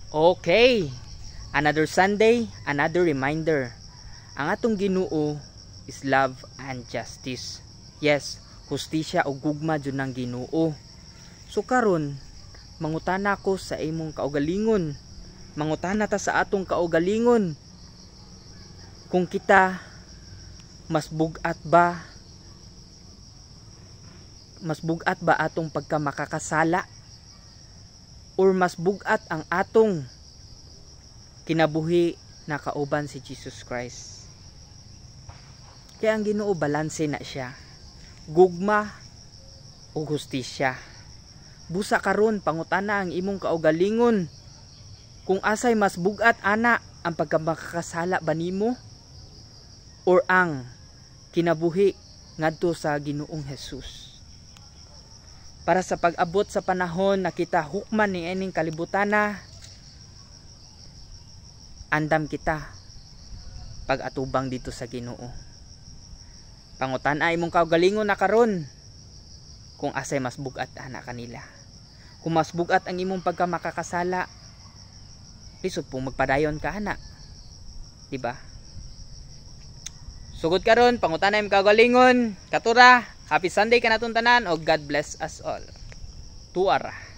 Okay, another Sunday, another reminder. Ang atong Ginoo is love and justice. Yes, hustisya o gugma jud ng Ginoo. So karon, mangutana ko sa imong kaugalingon. Mangutana ta sa atong kaugalingon. Kung kita mas bugat ba atong pagkamakakasala? Or mas bugat ang atong kinabuhi na kauban si Jesus Christ? Kaya ang Ginoo balanse na siya, gugma o hustisya. Busa karon pangutana ang imong kaugalingon, kung asay mas bugat ana ang pagkamakakasala ba nimo or ang kinabuhi ngadto sa Ginoong Hesus? Para sa pag-abot sa panahon na kita hukman ni ining kalibutana, andam kita pag-atubang dito sa Ginoo. Pangutan-ay mong kaugalingon na karon kung asay mas bugat ana kanila. Kung mas bugat ang imong pagkamakakasala, lisod po magpadayon ka ana, diba? Sugod karon pangutan-ay mong kaugalingon, katura. Happy Sunday kanatong tanan o God bless us all. Tuara.